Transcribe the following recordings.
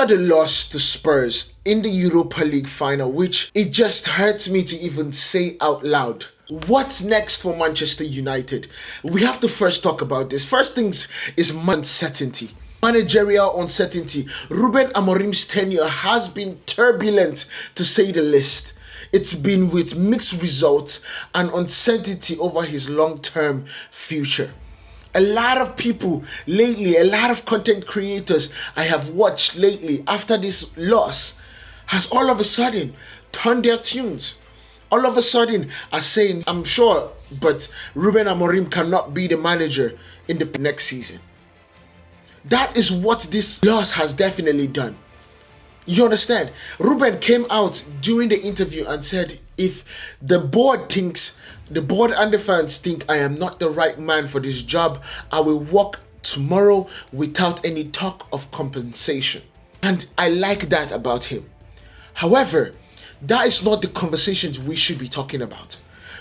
After the loss to Spurs in the Europa League final, which it just hurts me to even say out loud, what's next for Manchester United? We have to first talk about this. First things is uncertainty. Managerial uncertainty. Ruben Amorim's tenure has been turbulent, to say the least. It's been with mixed results and uncertainty over his long-term future. A lot of people lately, a lot of content creators I have watched lately after this loss has all of a sudden turned their tunes. All of a sudden are saying, I'm sure, but Ruben Amorim cannot be the manager in the next season. That is what this loss has definitely done. You understand? Ruben came out during the interview and said, if the board and the fans think I am not the right man for this job, I will walk tomorrow without any talk of compensation. And I like that about him. However, that is not the conversations we should be talking about.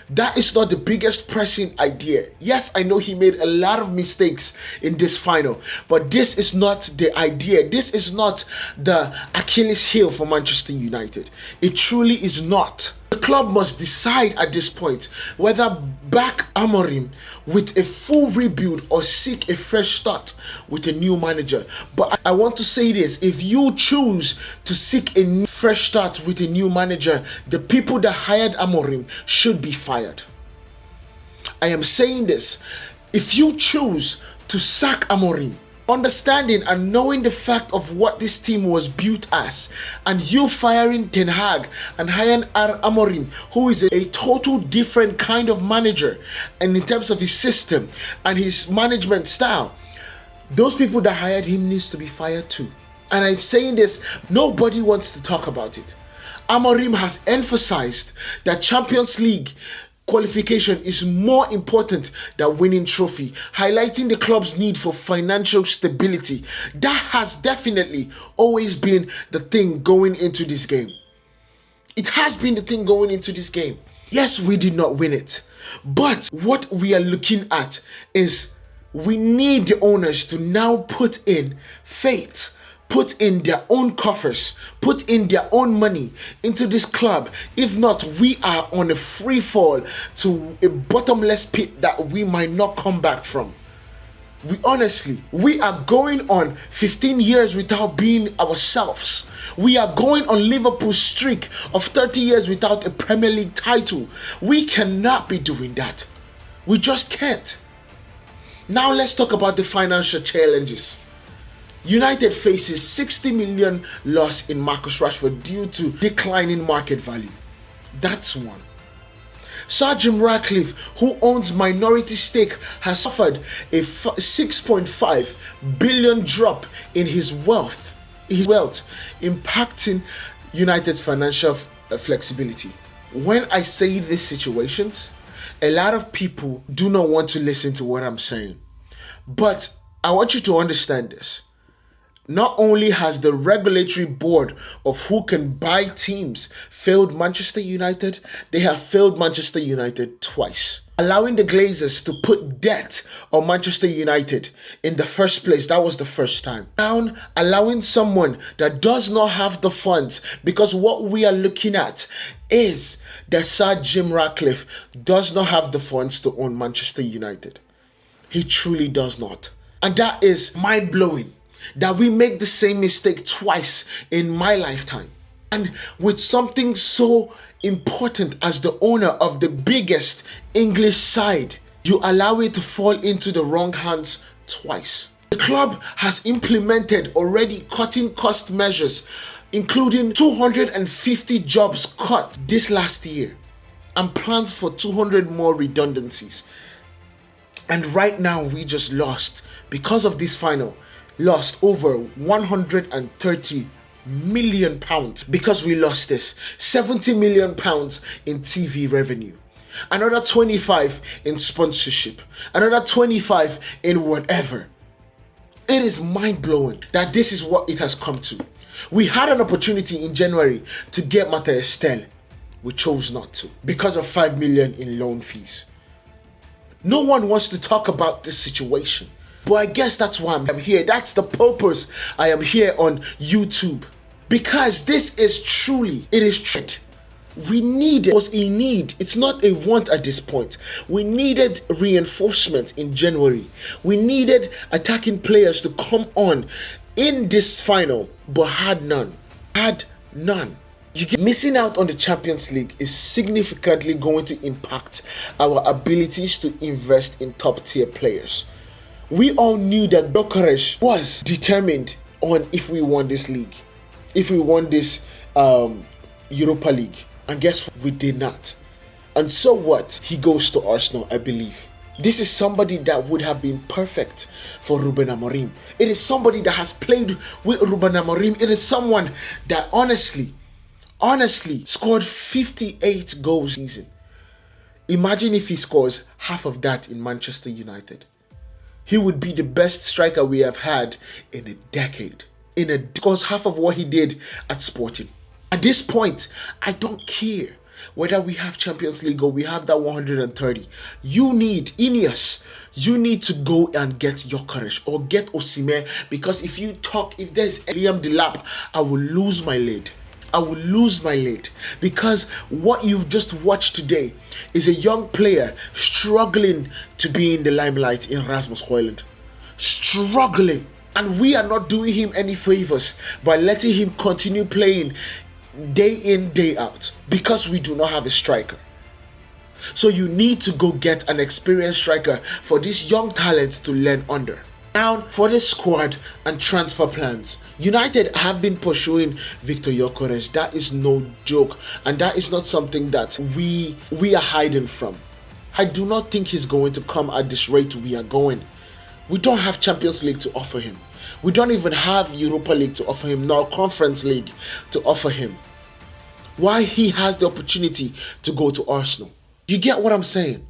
That is not the biggest pressing idea. Yes, I know he made a lot of mistakes in this final, but this is not the idea. This is not the Achilles heel for Manchester United. It truly is not. The club must decide at this point whether back Amorim with a full rebuild or seek a fresh start with a new manager. But I want to say this, if you choose to seek a fresh start with a new manager, the people that hired Amorim should be fired. I am saying this, if you choose to sack Amorim, understanding and knowing the fact of what this team was built as, and you firing Ten Hag and hiring Amorim, who is a total different kind of manager, and in terms of his system and his management style, those people that hired him needs to be fired too. And I'm saying this, nobody wants to talk about it. Amorim has emphasized that Champions League qualification is more important than winning trophy, highlighting the club's need for financial stability. That has definitely always been the thing going into this game. It has been the thing going into this game. Yes, we did not win it, but what we are looking at is we need the owners to now put in faith, put in their own coffers, put in their own money into this club. If not, we are on a free fall to a bottomless pit that we might not come back from. We are going on 15 years without being ourselves. We are going on Liverpool's streak of 30 years without a Premier League title. We cannot be doing that. We just can't. Now let's talk about the financial challenges. United faces 60 million loss in Marcus Rashford due to declining market value. That's one. Sir Jim Ratcliffe, who owns minority stake, has suffered a 6.5 billion drop in his wealth, impacting United's financial flexibility. When I say these situations, a lot of people do not want to listen to what I'm saying. But I want you to understand this. Not only has the regulatory board of who can buy teams failed Manchester United, they have failed Manchester United twice. Allowing the Glazers to put debt on Manchester United in the first place, that was the first time. Now, allowing someone that does not have the funds, because what we are looking at is that Sir Jim Ratcliffe does not have the funds to own Manchester United. He truly does not. And that is mind-blowing. That we make the same mistake twice in my lifetime. And with something so important as the owner of the biggest English side, you allow it to fall into the wrong hands twice. The club has implemented already cutting cost measures, including 250 jobs cut this last year and plans for 200 more redundancies. And right now we just lost, because of this final, lost over 130 million pounds because we lost this. 70 million pounds in TV revenue. Another 25 in sponsorship. Another 25 in whatever. It is mind-blowing that this is what it has come to. We had an opportunity in January to get Matthias Estelle. We chose not to because of 5 million in loan fees. No one wants to talk about this situation. But I guess that's why I'm here. That's the purpose I am here on YouTube. Because this is truly, it is true. We need it. Was a need. It's not a want at this point. We needed reinforcement in January. We needed attacking players to come on in this final, but had none. Had none. Missing out on the Champions League is significantly going to impact our abilities to invest in top tier players. We all knew that Bucharest was determined on if we won this league, if we won this Europa League. And guess what? We did not. And so what? He goes to Arsenal, I believe. This is somebody that would have been perfect for Ruben Amorim. It is somebody that has played with Ruben Amorim. It is someone that honestly scored 58 goals this season. Imagine if he scores half of that in Manchester United. He would be the best striker we have had in a decade. Scores half of what he did at Sporting. At this point, I don't care whether we have Champions League or we have that 130. You need Ineos. You need to go and get Gyökeres or get Osimhen, because if there's Liam Delap, I will lose my lid. I will lose my lid, because what you've just watched today is a young player struggling to be in the limelight in Rasmus Højlund. Struggling. And we are not doing him any favors by letting him continue playing day in, day out, because we do not have a striker. So you need to go get an experienced striker for these young talents to learn under. Now for the squad and transfer plans. United have been pursuing Victor Gyökeres. That is no joke, and that is not something that we are hiding from. I do not think he's going to come at this rate we are going. We don't have Champions League to offer him. We don't even have Europa League to offer him, nor Conference League to offer him. Why he has the opportunity to go to Arsenal? You get what I'm saying?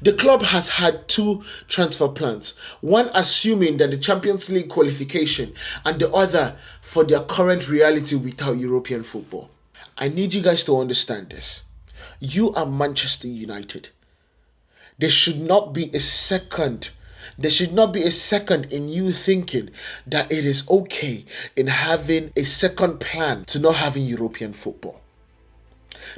The club has had two transfer plans. One assuming that the Champions League qualification, and the other for their current reality without European football. I need you guys to understand this. You are Manchester United. There should not be a second in you thinking that it is okay in having a second plan to not having European football.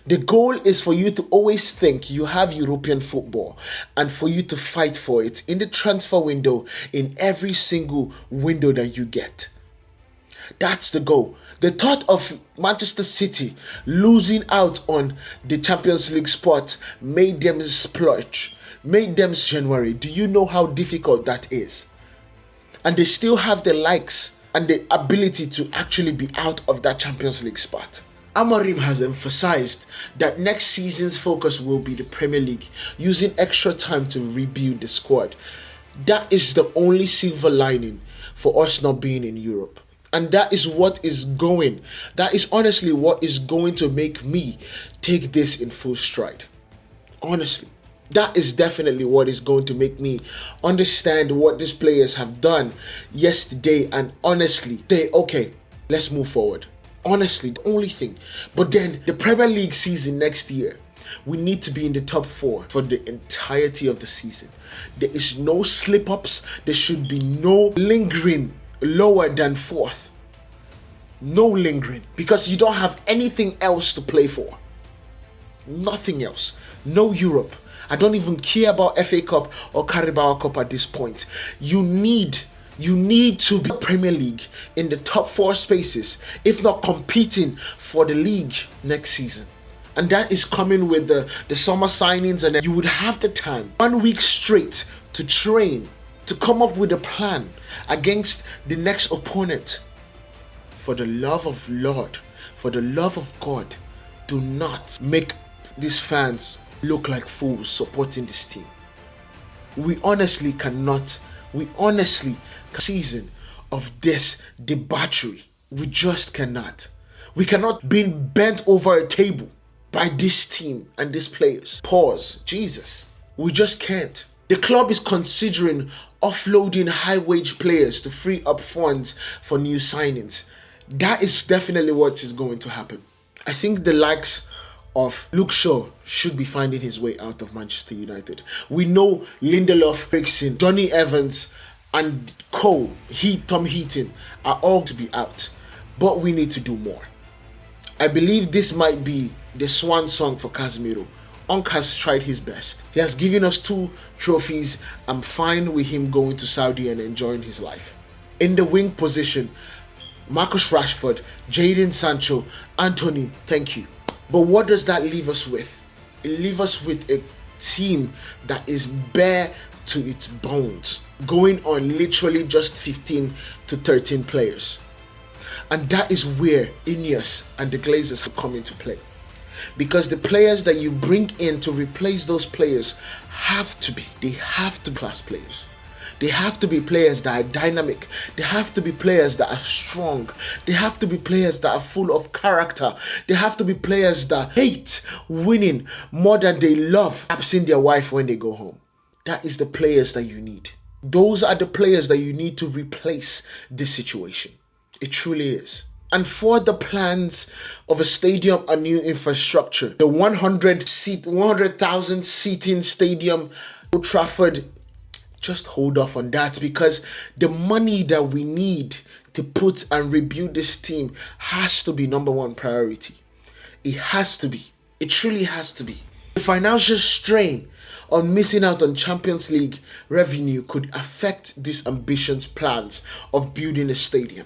The goal is for you to always think you have European football and for you to fight for it in the transfer window, in every single window that you get. That's the goal. The thought of Manchester City losing out on the Champions League spot made them splurge. Made them January. Do you know how difficult that is? And they still have the likes and the ability to actually be out of that Champions League spot. Amorim has emphasized that next season's focus will be the Premier League, using extra time to rebuild the squad. That is the only silver lining for us not being in Europe. And that is honestly what is going to make me take this in full stride. Honestly. That is definitely what is going to make me understand what these players have done yesterday and honestly say, okay, let's move forward. Honestly, the only thing. But then the Premier League season next year, we need to be in the top 4 for the entirety of the season. There is no slip-ups. There should be no lingering lower than 4th. No lingering, because you don't have anything else to play for. Nothing else. No Europe. I don't even care about FA Cup or Carabao Cup at this point. You need to be Premier League in the top 4 spaces, if not competing for the league next season. And that is coming with the summer signings, and you would have the time, 1 week straight, to train, to come up with a plan against the next opponent. For the love of Lord, for the love of God, do not make these fans look like fools supporting this team. We honestly cannot season of this debauchery. We just cannot. We cannot be bent over a table by this team and these players. Pause. Jesus. We just can't. The club is considering offloading high-wage players to free up funds for new signings. That is definitely what is going to happen. I think the likes of Luke Shaw should be finding his way out of Manchester United. We know Lindelof, Eriksen, Johnny Evans and Tom Heaton are all to be out. But we need to do more. I believe this might be the swan song for Casemiro. Onk has tried his best. He has given us 2 trophies. I'm fine with him going to Saudi and enjoying his life. In the wing position, Marcus Rashford, Jadon Sancho, Anthony, thank you. But what does that leave us with? It leaves us with a team that is bare to its bones, going on literally just 15 to 13 players. And that is where Ineos and the Glazers have come into play. Because the players that you bring in to replace those players have to be class players. They have to be players that are dynamic. They have to be players that are strong. They have to be players that are full of character. They have to be players that hate winning more than they love absent their wife when they go home. That is the players that you need. Those are the players that you need to replace this situation. It truly is. And for the plans of a stadium and new infrastructure, the 100,000 seating stadium, Old Trafford, just hold off on that, because the money that we need to put and rebuild this team has to be number 1 priority. It has to be. It truly has to be. The financial strain on missing out on Champions League revenue could affect these ambitious plans of building a stadium.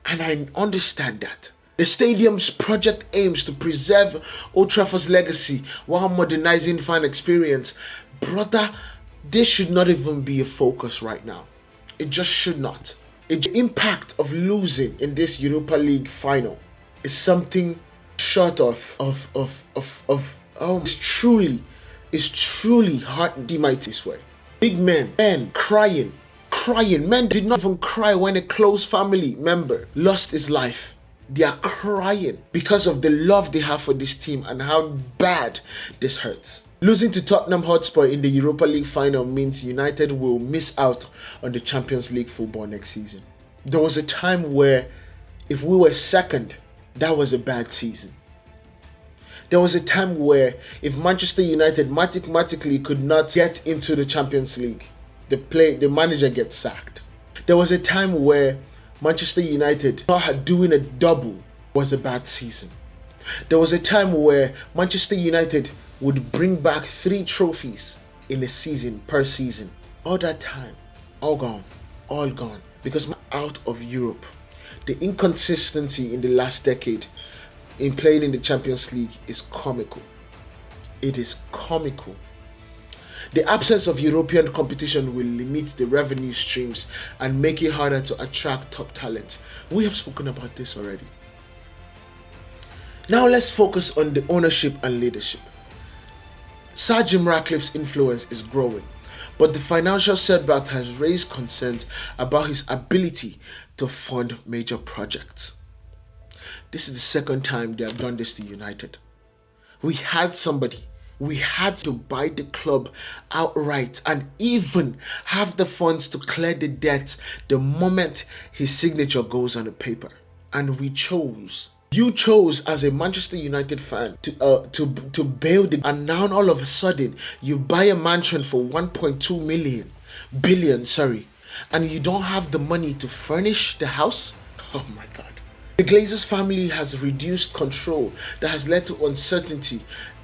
And I understand that. The stadium's project aims to preserve Old Trafford's legacy while modernizing fan experience. Brother, this should not even be a focus right now. It just should not. The impact of losing in this Europa League final is something short of it's truly hard to see this way. Big men crying. Men did not even cry when a close family member lost his life. They are crying because of the love they have for this team and how bad this hurts. Losing to Tottenham Hotspur in the Europa League final means United will miss out on the Champions League football next season. There was a time where if we were second, that was a bad season. There was a time where if Manchester United mathematically could not get into the Champions League, the manager gets sacked. There was a time where Manchester United not doing a double was a bad season. There was a time where Manchester United would bring back 3 trophies in a season per season. All that time, all gone. Because out of Europe. The inconsistency in the last decade in playing in the Champions League is comical. It is comical. The absence of European competition will limit the revenue streams and make it harder to attract top talent. We have spoken about this already. Now let's focus on the ownership and leadership. Sir Jim Ratcliffe's influence is growing, but the financial setback has raised concerns about his ability to fund major projects. This is the second time they have done this to United. We had to buy the club outright and even have the funds to clear the debt the moment his signature goes on the paper. And we chose. You chose as a Manchester United fan to bail and now all of a sudden you buy a mansion for 1.2 billion, and you don't have the money to furnish the house? Oh my God. The Glazers family has reduced control that has led to uncertainty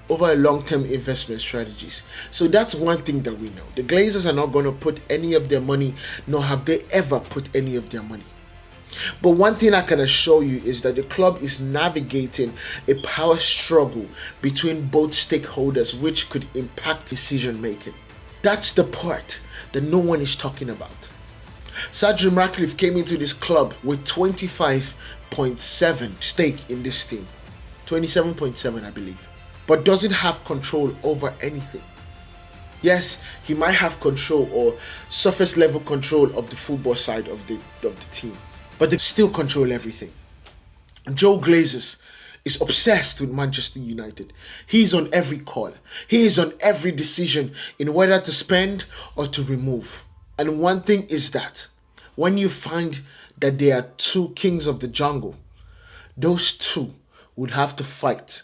over long-term investment strategies. So that's one thing that we know. The Glazers are not going to put any of their money, nor have they ever put any of their money. But one thing I can assure you is that the club is navigating a power struggle between both stakeholders, which could impact decision making. That's the part that no one is talking about. Sir Jim Ratcliffe came into this club with 25.7 stake in this team. 27.7, I believe. But doesn't have control over anything. Yes, he might have control or surface level control of the football side of the team, but they still control everything. Joe Glazers is obsessed with Manchester United. He is on every call. He is on every decision in whether to spend or to remove. And one thing is that when you find that there are 2 kings of the jungle, those 2 would have to fight,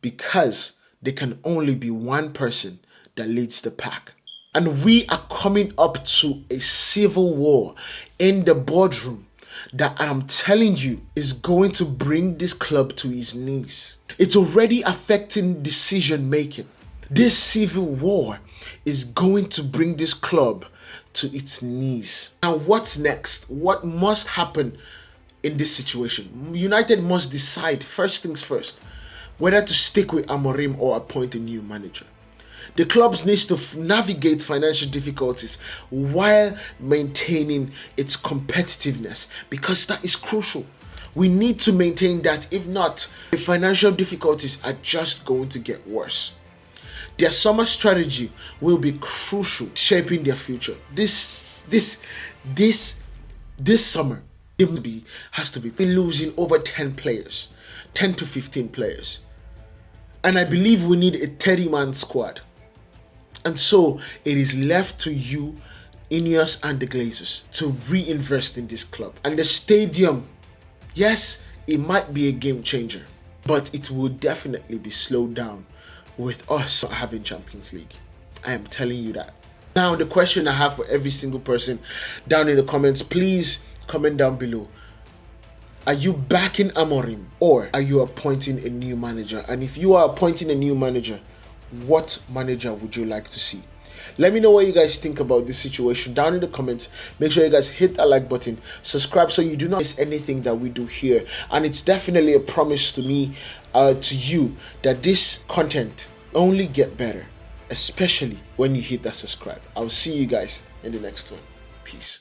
because there can only be one person that leads the pack. And we are coming up to a civil war in the boardroom that I'm telling you is going to bring this club to its knees. It's already affecting decision making. This civil war is going to bring this club to its knees. Now, what's next? What must happen in this situation? United must decide, first things first, whether to stick with Amorim or appoint a new manager. The clubs needs to navigate financial difficulties while maintaining its competitiveness, because that is crucial. We need to maintain that. If not, the financial difficulties are just going to get worse. Their summer strategy will be crucial, shaping their future. This summer, has to be losing over 10 players, 10 to 15 players. And I believe we need a 30-man squad. And so it is left to you, Ineos and the Glazers, to reinvest in this club. And the stadium, yes, it might be a game changer, but it will definitely be slowed down with us not having Champions League. I am telling you that. Now, the question I have for every single person down in the comments, please comment down below. Are you backing Amorim or are you appointing a new manager? And if you are appointing a new manager, what manager would you like to see? Let me know what you guys think about this situation down in the comments. Make sure you guys hit that like button, subscribe so you do not miss anything that we do here. And it's definitely a promise to me, to you, that this content only get better, especially when you hit that subscribe. I'll see you guys in the next one. Peace.